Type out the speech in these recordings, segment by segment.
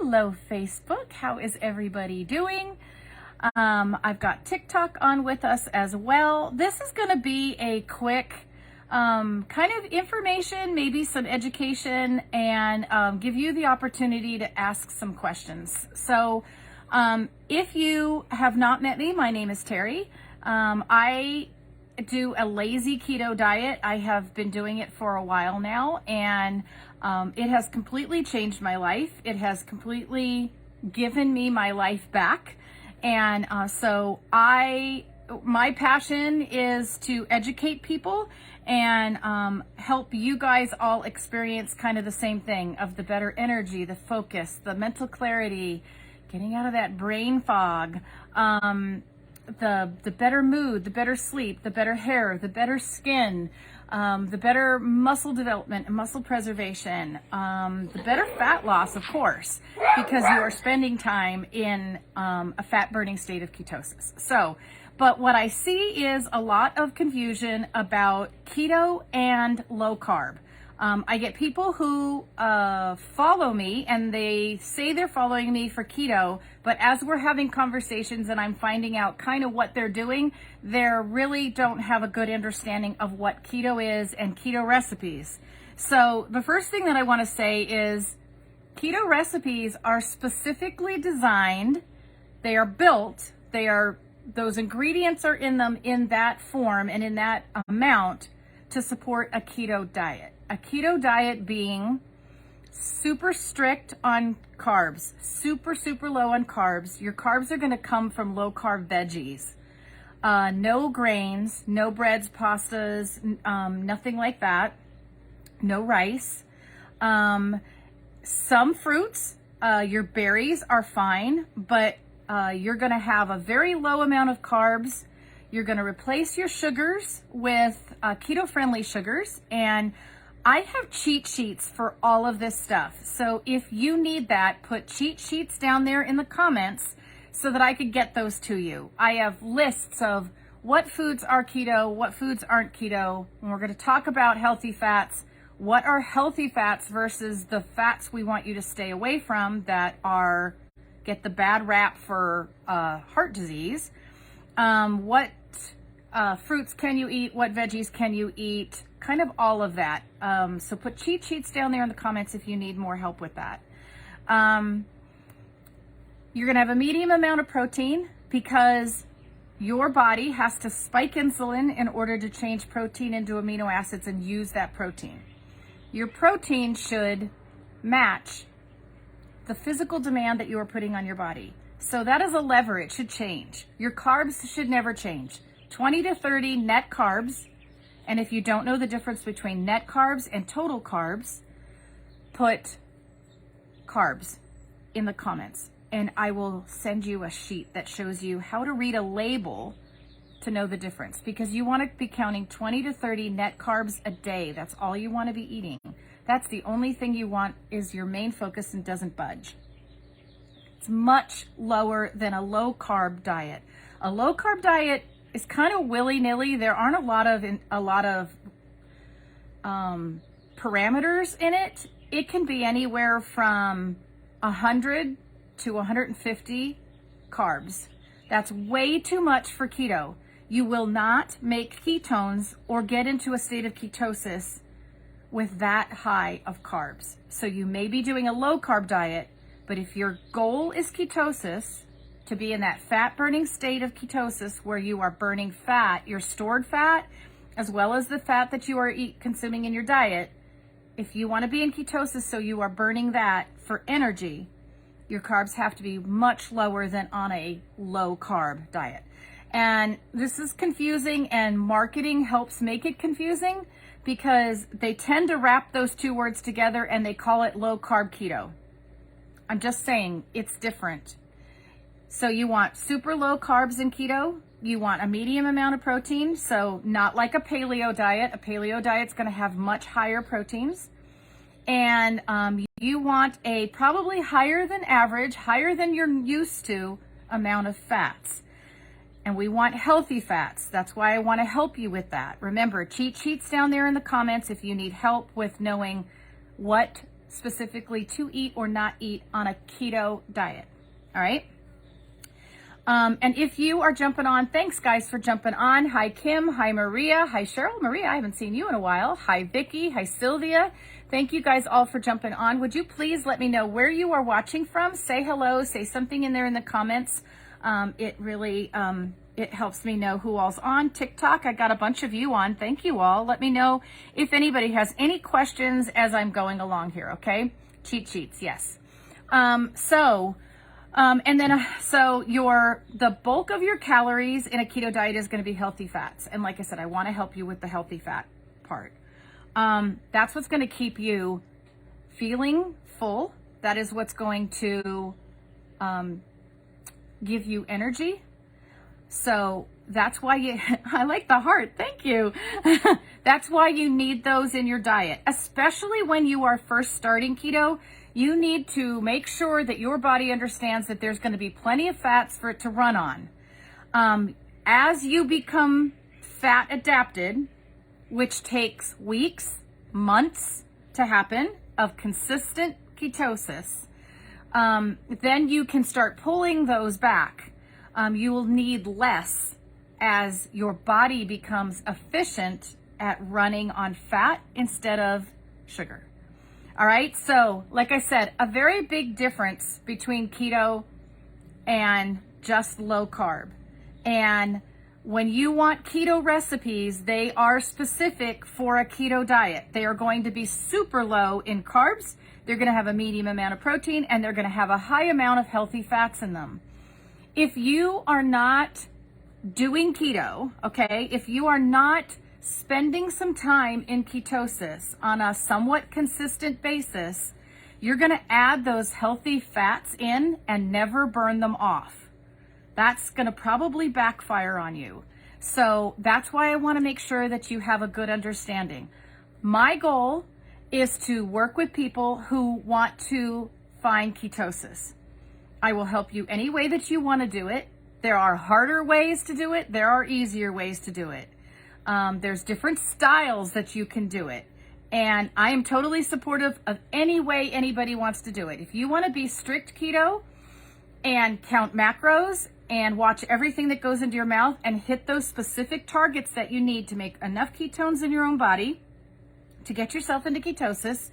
Hello, Facebook. How is everybody doing? I've got TikTok on with us as well. This is going to be a quick kind of information, maybe some education, and give you the opportunity to ask some questions. So if you have not met me, my name is Terry. I do a lazy keto diet. I have been doing it for a while now, and it has completely changed my life. It has completely given me my life back. And so my passion is to educate people and help you guys all experience kind of the same thing of the better energy, the focus, the mental clarity, getting out of that brain fog, the better mood, the better sleep, the better hair, the better skin, the better muscle development and muscle preservation, the better fat loss, of course, because you are spending time in a fat burning state of ketosis. So, but what I see is a lot of confusion about keto and low carb. I get people who follow me and they say they're following me for keto, but as we're having conversations and I'm finding out kind of what they're doing, they really don't have a good understanding of what keto is and keto recipes. So the first thing that I want to say is keto recipes are specifically designed, they are built, those ingredients are in them in that form and in that amount to support a keto diet. A keto diet being super strict on carbs, super low on carbs. Your carbs are going to come from low carb veggies. No grains, no breads, pastas, nothing like that. No rice. Some fruits, your berries are fine, but you're going to have a very low amount of carbs. You're going to replace your sugars with keto-friendly sugars, and I have cheat sheets for all of this stuff. So if you need that, put cheat sheets down there in the comments so that I could get those to you. I have lists of what foods are keto, what foods aren't keto, and we're going to talk about healthy fats. What are healthy fats versus the fats we want you to stay away from that get the bad rap for heart disease. What fruits can you eat? What veggies can you eat? Kind of all of that. So put cheat sheets down there in the comments if you need more help with that. You're going to have a medium amount of protein because your body has to spike insulin in order to change protein into amino acids and use that protein. Your protein should match the physical demand that you are putting on your body. So that is a lever. It should change. Your carbs should never change. 20 to 30 net carbs. And if you don't know the difference between net carbs and total carbs, put carbs in the comments. And I will send you a sheet that shows you how to read a label to know the difference. Because you want to be counting 20 to 30 net carbs a day. That's all you want to be eating. That's the only thing you want is your main focus and doesn't budge. It's much lower than a low carb diet. A low carb diet is kind of willy-nilly. There aren't a lot of parameters in it. It can be anywhere from 100 to 150 carbs. That's way too much for keto. You will not make ketones or get into a state of ketosis with that high of carbs. So you may be doing a low carb diet, but if your goal is ketosis, to be in that fat burning state of ketosis where you are burning fat, your stored fat, as well as the fat that you are consuming in your diet, if you want to be in ketosis so you are burning that for energy, your carbs have to be much lower than on a low carb diet. And this is confusing, and marketing helps make it confusing because they tend to wrap those two words together and they call it low carb keto. I'm just saying it's different. So you want super low carbs in keto. You want a medium amount of protein. So not like a paleo diet. A paleo diet's going to have much higher proteins. And you want a probably higher than average, higher than you're used to amount of fats. And we want healthy fats. That's why I want to help you with that. Remember, cheat sheets down there in the comments if you need help with knowing what specifically to eat or not eat on a keto diet. All right. And if you are jumping on, thanks guys for jumping on. Hi, Kim. Hi, Maria. Hi, Cheryl. Maria, I haven't seen you in a while. Hi, Vicky. Hi, Sylvia. Thank you guys all for jumping on. Would you please let me know where you are watching from? Say hello, say something in there in the comments. It really, it helps me know who all's on TikTok. I got a bunch of you on. Thank you all. Let me know if anybody has any questions as I'm going along here. Okay. Cheat sheets. Yes. The bulk of your calories in a keto diet is going to be healthy fats. And like I said, I want to help you with the healthy fat part. That's what's going to keep you feeling full. That is what's going to, give you energy. So that's why I like the heart. Thank you. That's why you need those in your diet, especially when you are first starting keto. You need to make sure that your body understands that there's going to be plenty of fats for it to run on. As you become fat adapted, which takes weeks, months to happen of consistent ketosis, then you can start pulling those back. You will need less as your body becomes efficient at running on fat instead of sugar. All right. So like I said, a very big difference between keto and just low carb. And when you want keto recipes, they are specific for a keto diet. They are going to be super low in carbs. They're going to have a medium amount of protein, and they're going to have a high amount of healthy fats in them. If you are not doing keto, okay, if you are not spending some time in ketosis on a somewhat consistent basis, you're going to add those healthy fats in and never burn them off. That's going to probably backfire on you. So that's why I want to make sure that you have a good understanding. My goal is to work with people who want to find ketosis. I will help you any way that you want to do it. There are harder ways to do it. There are easier ways to do it. There's different styles that you can do it. And I am totally supportive of any way anybody wants to do it. If you want to be strict keto and count macros and watch everything that goes into your mouth and hit those specific targets that you need to make enough ketones in your own body to get yourself into ketosis,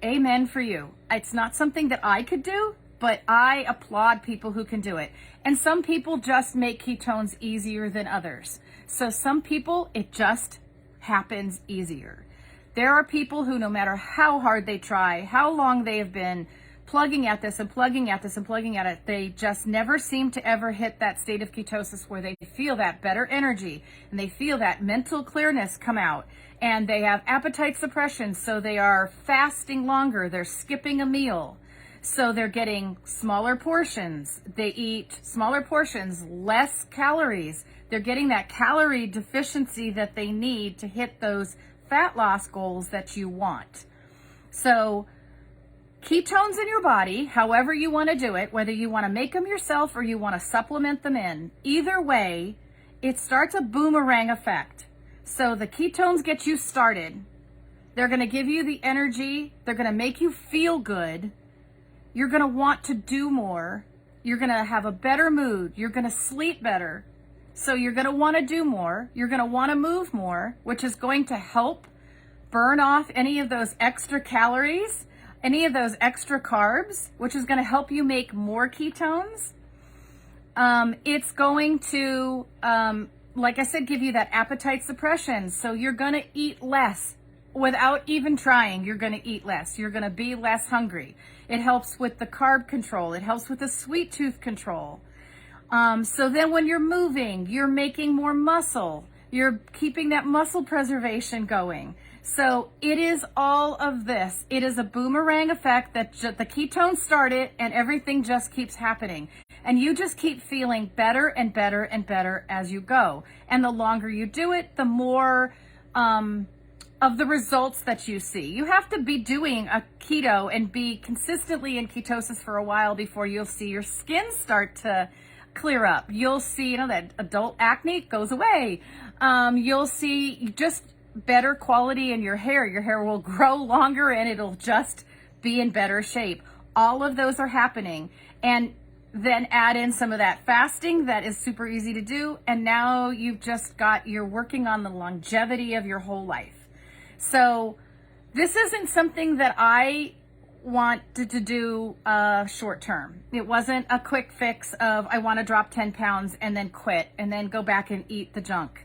amen for you. It's not something that I could do, but I applaud people who can do it. And some people just make ketones easier than others. So some people, it just happens easier. There are people who, no matter how hard they try, how long they have been plugging at this and plugging at this and plugging at it, they just never seem to ever hit that state of ketosis where they feel that better energy and they feel that mental clearness come out, and they have appetite suppression. So they are fasting longer. They're skipping a meal. So they're getting smaller portions. They eat smaller portions, less calories. They're getting that calorie deficiency that they need to hit those fat loss goals that you want. So ketones in your body, however you want to do it, whether you want to make them yourself or you want to supplement them in, either way, it starts a boomerang effect. So the ketones get you started. They're going to give you the energy. They're going to make you feel good. You're going to want to do more. You're going to have a better mood. You're going to sleep better. So you're going to want to do more. You're going to want to move more, which is going to help burn off any of those extra calories, any of those extra carbs, which is going to help you make more ketones. It's going to, like I said, give you that appetite suppression. So you're going to eat less. Without even trying, you're going to eat less. You're going to be less hungry. It helps with the carb control. It helps with the sweet tooth control. So then when you're moving, you're making more muscle. You're keeping that muscle preservation going. So it is all of this. It is a boomerang effect that the ketones started and everything just keeps happening. And you just keep feeling better and better and better as you go. And the longer you do it, the more of the results that you see. You have to be doing a keto and be consistently in ketosis for a while before you'll see your skin start to clear up. You'll see, that adult acne goes away. You'll see just better quality in your hair. Your hair will grow longer and it'll just be in better shape. All of those are happening. And then add in some of that fasting that is super easy to do. And now you're working on the longevity of your whole life. So this isn't something that I wanted to do short term. It wasn't a quick fix of I want to drop 10 pounds and then quit and then go back and eat the junk.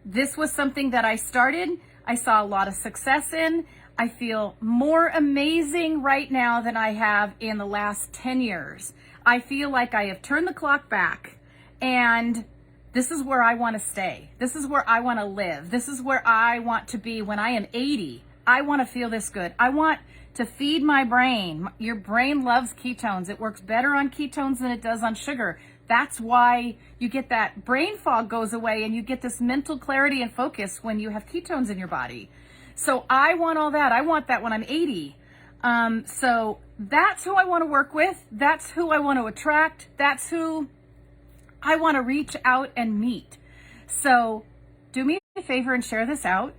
This was something that I started. I saw a lot of success in. I feel more amazing right now than I have in the last 10 years. I feel like I have turned the clock back, and this is where I want to stay. This is where I want to live. This is where I want to be when I am 80. I want to feel this good. I want to feed my brain. Your brain loves ketones. It works better on ketones than it does on sugar. That's why you get that brain fog goes away and you get this mental clarity and focus when you have ketones in your body. So I want all that. I want that when I'm 80. So that's who I want to work with. That's who I want to attract. That's who I want to reach out and meet. So do me a favor and share this out.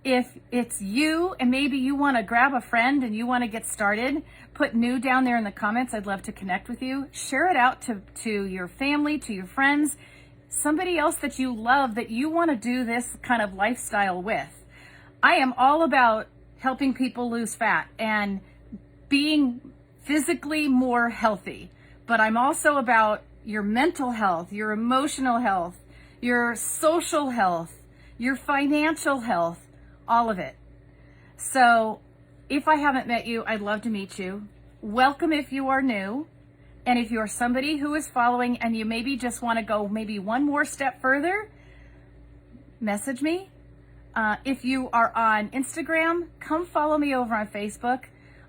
If it's you and maybe you want to grab a friend and you want to get started, put new down there in the comments. I'd love to connect with you. Share it out to your family, to your friends, somebody else that you love that you want to do this kind of lifestyle with. I am all about helping people lose fat and being physically more healthy, but I'm also about your mental health, your emotional health, your social health, your financial health, all of it. So if I haven't met you, I'd love to meet you. Welcome if you are new. And if you're somebody who is following and you maybe just want to go maybe one more step further, message me. If you are on Instagram, come follow me over on Facebook.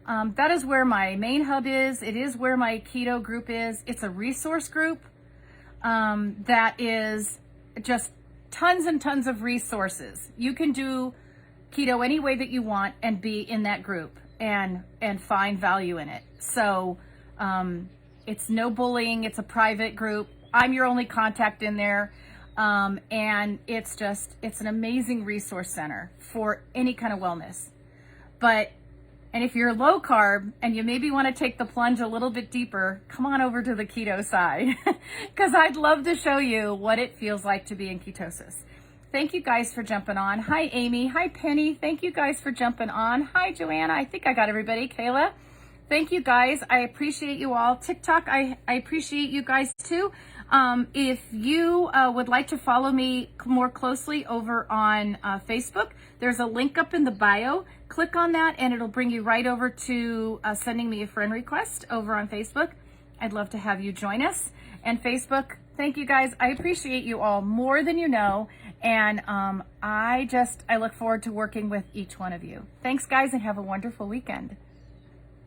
That is where my main hub is. It is where my keto group is. It's a resource group that is just tons and tons of resources. You can do keto any way that you want and be in that group and find value in it. So it's no bullying. It's a private group. I'm your only contact in there. And it's an amazing resource center for any kind of wellness. And if you're low carb and you maybe want to take the plunge a little bit deeper, come on over to the keto side because I'd love to show you what it feels like to be in ketosis. Thank you guys for jumping on. Hi, Amy. Hi, Penny. Thank you guys for jumping on. Hi, Joanna. I think I got everybody. Kayla. Thank you guys. I appreciate you all. TikTok, I appreciate you guys too. If you would like to follow me more closely over on Facebook, there's a link up in the bio. Click on that and it'll bring you right over to sending me a friend request over on Facebook. I'd love to have you join us. And Facebook, thank you guys. I appreciate you all more than you know. And I look forward to working with each one of you. Thanks guys and have a wonderful weekend.